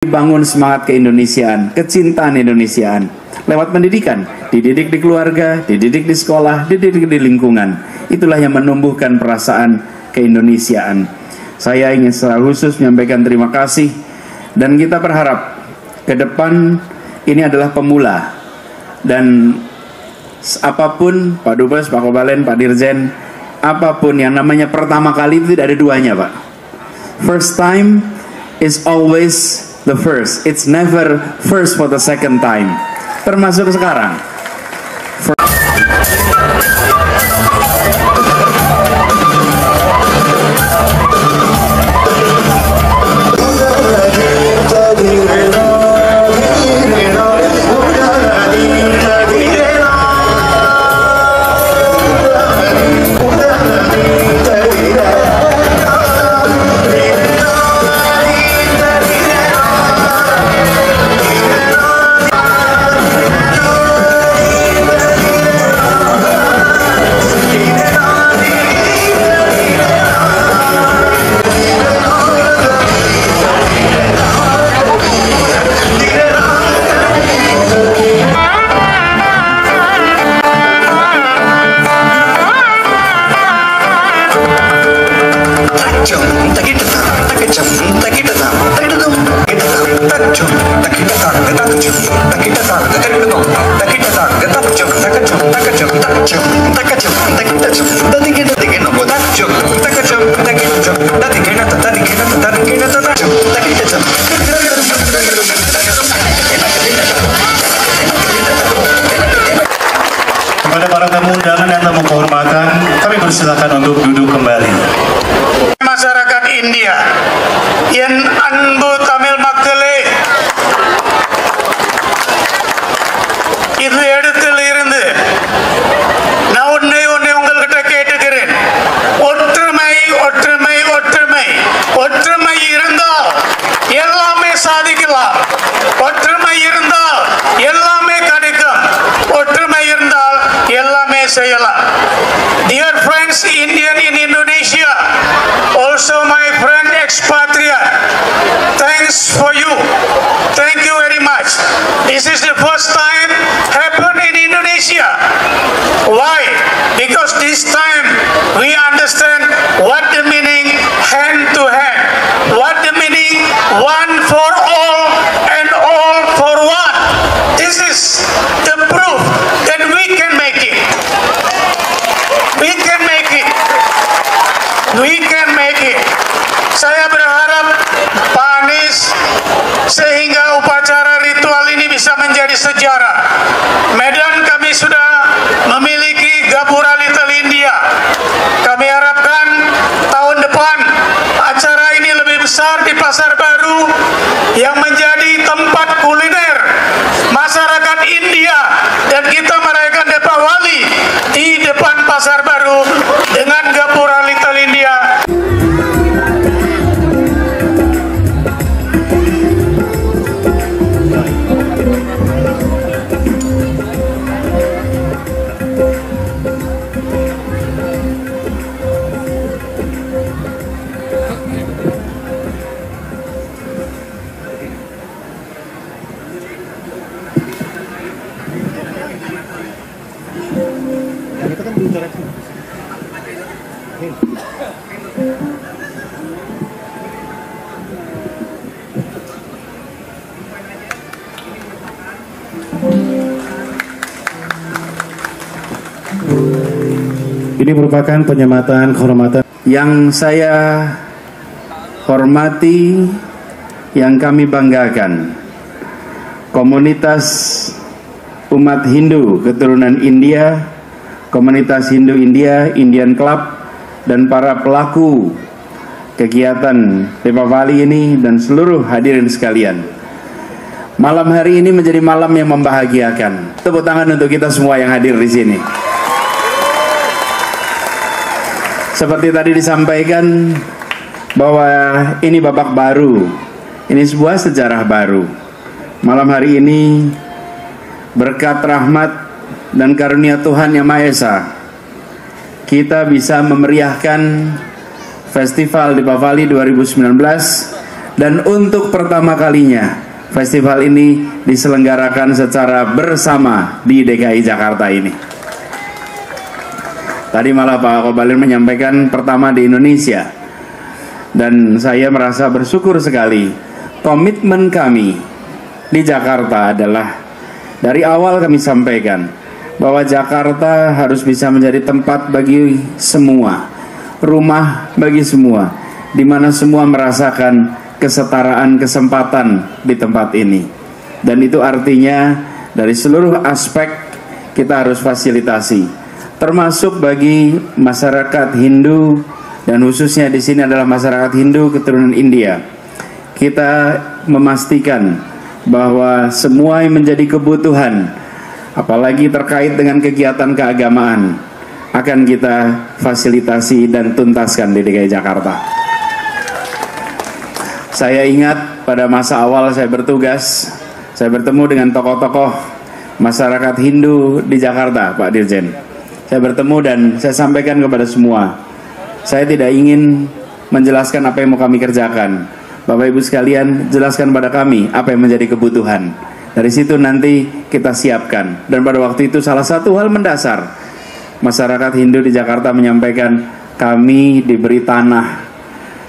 Bangun semangat keindonesiaan, kecintaan Indonesiaan lewat pendidikan, dididik di keluarga, dididik di sekolah, dididik di lingkungan. Itulah yang menumbuhkan perasaan keindonesiaan. Saya ingin secara khusus menyampaikan terima kasih, dan kita berharap ke depan ini adalah pemula, dan apapun Pak Dubes, Pak Kobalen, Pak Dirjen, apapun yang namanya pertama kali itu tidak ada duanya, Pak. First time is always the first. It's never first for the second time. Termasuk sekarang. Kepada para tamu undangan yang tamu kehormatan, kami persilakan untuk duduk kembali. Masyarakat India yang anbu Tamil Makkale இது இடத்தில் இருந்து நான் ஒன்னே உங்கள்கிட்ட கேட்டுக்கிறேன். ஒற்றுமை ஒற்றுமை ஒற்றுமை ஒற்றுமை இருந்தால் எல்லாமே சாதிக்கலாம். ஒற்றுமை இருந்தால் எல்லாமே கிடைக்கும். ஒற்றுமை இருந்தால் எல்லாமே செய்யலாம். Dear friends, Indian in Indonesia, also my friend expatriate, thanks for you. Thank you very much. This is the first time happen in Indonesia. Why? Because this time we understand what the meaning hand to hand, what the meaning one for all and all for one. This is the proof that we can make it. We can make it. We can make it. Saya berharap Pak Anies sehingga upacara ritual ini bisa menjadi sejarah. Medan kami sudah memiliki Gapura Little India. Kami harapkan tahun depan acara ini lebih besar di Pasar Baru yang menjadi tempat kuliner masyarakat India, dan kita merayakan Deepawali di depan Pasar Baru dengan Gapura Little India. Ini merupakan penyematan kehormatan yang saya hormati, yang kami banggakan. Komunitas umat Hindu keturunan India, komunitas Hindu India, Indian Club, dan para pelaku kegiatan Deepawali ini, dan seluruh hadirin sekalian. Malam hari ini menjadi malam yang membahagiakan. Tepuk tangan untuk kita semua yang hadir di sini. Seperti tadi disampaikan bahwa ini babak baru, ini sebuah sejarah baru. Malam hari ini berkat rahmat dan karunia Tuhan Yang Maha Esa, kita bisa memeriahkan Festival Deepawali 2019 Dan untuk pertama kalinya festival ini diselenggarakan secara bersama di DKI Jakarta ini. Tadi malah Pak Kobalin menyampaikan pertama di Indonesia. Dan saya merasa bersyukur sekali. Komitmen kami di Jakarta adalah dari awal kami sampaikan bahwa Jakarta harus bisa menjadi tempat bagi semua, rumah bagi semua, di mana semua merasakan kesetaraan kesempatan di tempat ini. Dan itu artinya dari seluruh aspek kita harus fasilitasi, termasuk bagi masyarakat Hindu, dan khususnya di sini adalah masyarakat Hindu keturunan India. Kita memastikan bahwa semua yang menjadi kebutuhan, apalagi terkait dengan kegiatan keagamaan, akan kita fasilitasi dan tuntaskan di DKI Jakarta. Saya ingat pada masa awal saya bertugas, saya bertemu dengan tokoh-tokoh masyarakat Hindu di Jakarta, Pak Dirjen. Saya bertemu dan saya sampaikan kepada semua, saya tidak ingin menjelaskan apa yang mau kami kerjakan. Bapak Ibu sekalian, jelaskan pada kami apa yang menjadi kebutuhan. Dari situ nanti kita siapkan. Dan pada waktu itu salah satu hal mendasar, masyarakat Hindu di Jakarta menyampaikan, kami diberi tanah,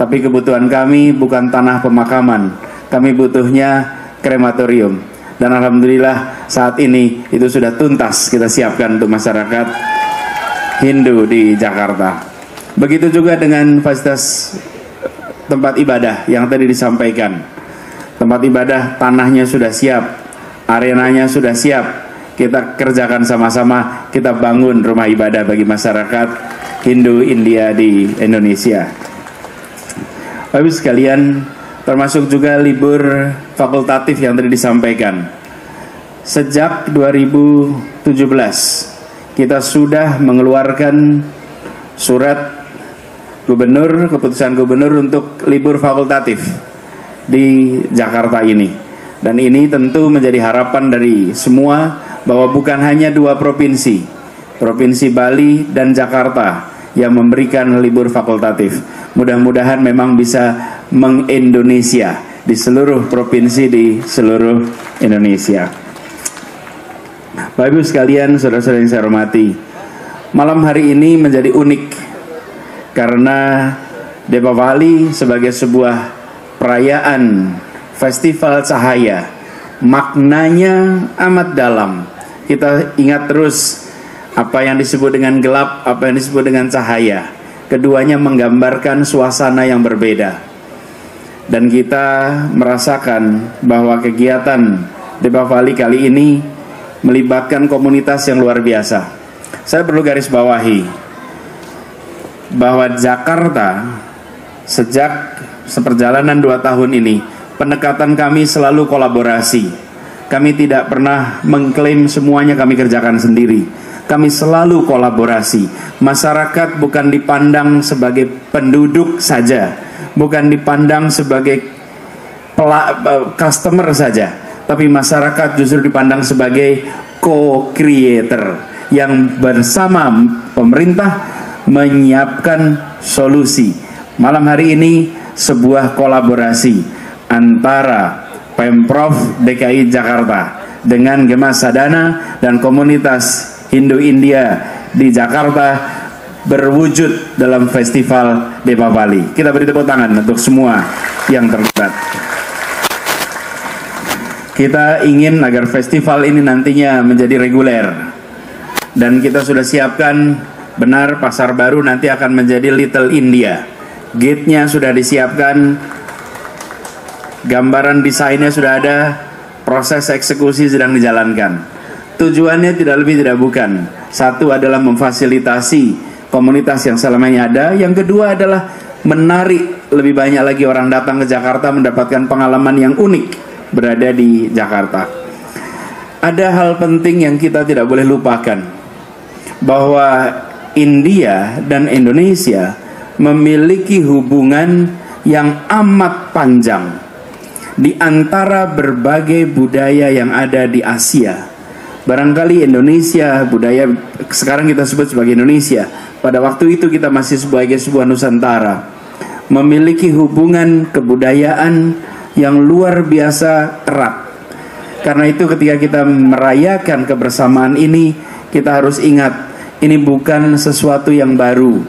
tapi kebutuhan kami bukan tanah pemakaman, kami butuhnya krematorium. Dan alhamdulillah saat ini itu sudah tuntas kita siapkan untuk masyarakat Hindu di Jakarta. Begitu juga dengan fasilitas tempat ibadah yang tadi disampaikan. Tempat ibadah tanahnya sudah siap, arenanya sudah siap. Kita kerjakan sama-sama, kita bangun rumah ibadah bagi masyarakat Hindu India di Indonesia. Bapak Ibu sekalian, termasuk juga libur fakultatif yang tadi disampaikan. Sejak 2017 kita sudah mengeluarkan surat gubernur, keputusan gubernur untuk libur fakultatif di Jakarta ini. Dan ini tentu menjadi harapan dari semua bahwa bukan hanya dua provinsi, Provinsi Bali dan Jakarta, yang memberikan libur fakultatif. Mudah-mudahan memang bisa meng-Indonesia di seluruh provinsi di seluruh Indonesia. Bapak Ibu sekalian, saudara-saudara yang saya hormati, malam hari ini menjadi unik karena Deepavali sebagai sebuah perayaan festival cahaya, maknanya amat dalam. Kita ingat terus apa yang disebut dengan gelap, apa yang disebut dengan cahaya. Keduanya menggambarkan suasana yang berbeda. Dan kita merasakan bahwa kegiatan Deepavali kali ini melibatkan komunitas yang luar biasa. Saya perlu garis bawahi bahwa Jakarta sejak seperjalanan 2 tahun ini, pendekatan kami selalu kolaborasi. Kami tidak pernah mengklaim semuanya kami kerjakan sendiri. Kami selalu kolaborasi. Masyarakat bukan dipandang sebagai penduduk saja, bukan dipandang sebagai customer saja, tapi masyarakat justru dipandang sebagai co-creator yang bersama pemerintah menyiapkan solusi. Malam hari ini sebuah kolaborasi antara Pemprov DKI Jakarta dengan Gema Sadana dan komunitas Hindu India di Jakarta berwujud dalam festival Deepavali. Kita beri tepuk tangan untuk semua yang terlibat. Kita ingin agar festival ini nantinya menjadi reguler, dan kita sudah siapkan benar Pasar Baru nanti akan menjadi Little India. Gate-nya sudah disiapkan, gambaran desainnya sudah ada, proses eksekusi sedang dijalankan. Tujuannya tidak lebih tidak bukan, satu adalah memfasilitasi komunitas yang selama ini ada, yang kedua adalah menarik lebih banyak lagi orang datang ke Jakarta mendapatkan pengalaman yang unik berada di Jakarta. Ada hal penting yang kita tidak boleh lupakan, bahwa India dan Indonesia memiliki hubungan yang amat panjang di antara berbagai budaya yang ada di Asia. Barangkali Indonesia, budaya sekarang kita sebut sebagai Indonesia, pada waktu itu kita masih sebagai sebuah Nusantara. memiliki hubungan kebudayaan yang luar biasa erat. Karena itu ketika kita merayakan kebersamaan ini, kita harus ingat, ini bukan sesuatu yang baru.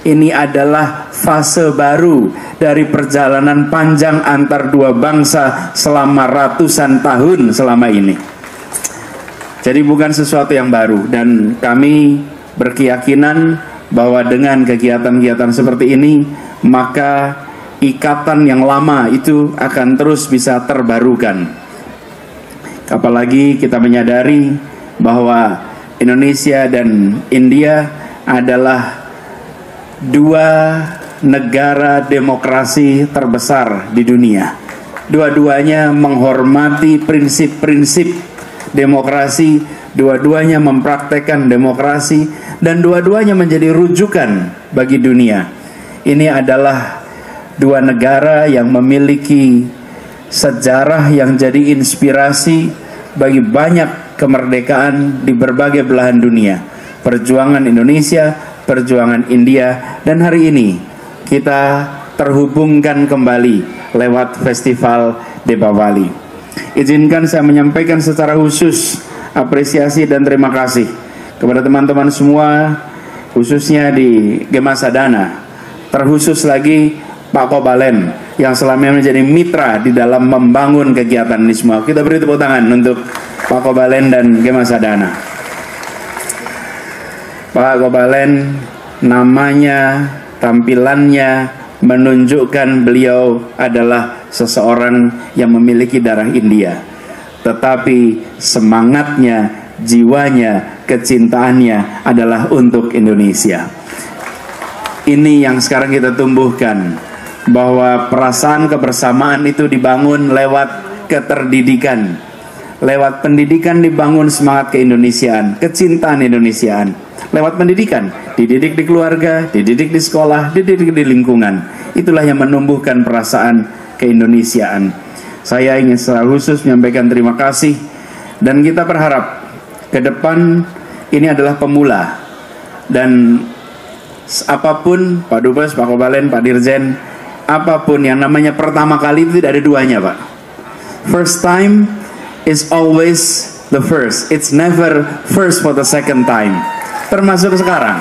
Ini adalah fase baru dari perjalanan panjang antar dua bangsa selama ratusan tahun selama ini. Jadi bukan sesuatu yang baru, dan kami berkeyakinan bahwa dengan kegiatan-kegiatan seperti ini, maka ikatan yang lama itu akan terus bisa terbarukan. Apalagi kita menyadari bahwa Indonesia dan India adalah dua negara demokrasi terbesar di dunia. Dua-duanya menghormati prinsip-prinsip demokrasi, dua-duanya mempraktekkan demokrasi, dan dua-duanya menjadi rujukan bagi dunia. Ini adalah dua negara yang memiliki sejarah yang jadi inspirasi bagi banyak kemerdekaan di berbagai belahan dunia. Perjuangan Indonesia, perjuangan India, dan hari ini kita terhubungkan kembali lewat Festival Deepavali. Izinkan saya menyampaikan secara khusus apresiasi dan terima kasih kepada teman-teman semua, khususnya di Gema Sadana, terkhusus lagi Pak Kobalen yang selama ini menjadi mitra di dalam membangun kegiatan ini semua. Kita beri tepuk tangan untuk Pak Kobalen dan Gema Sadana. Pak Kobalen, namanya, tampilannya menunjukkan beliau adalah seseorang yang memiliki darah India, tetapi semangatnya, jiwanya, kecintaannya adalah untuk Indonesia. Ini yang sekarang kita tumbuhkan, bahwa perasaan kebersamaan itu dibangun lewat keterdidikan. Lewat pendidikan dibangun semangat keindonesiaan, kecintaan Indonesiaan. Lewat pendidikan, dididik di keluarga, dididik di sekolah, dididik di lingkungan. Itulah yang menumbuhkan perasaan keindonesiaan. Saya ingin secara khusus menyampaikan terima kasih, dan kita berharap ke depan ini adalah pemula, dan apapun, Pak Dubes, Pak Kobalen, Pak Dirjen, apapun yang namanya pertama kali itu tidak ada duanya, Pak. First time is always the first. It's never first for the second time. Termasuk sekarang.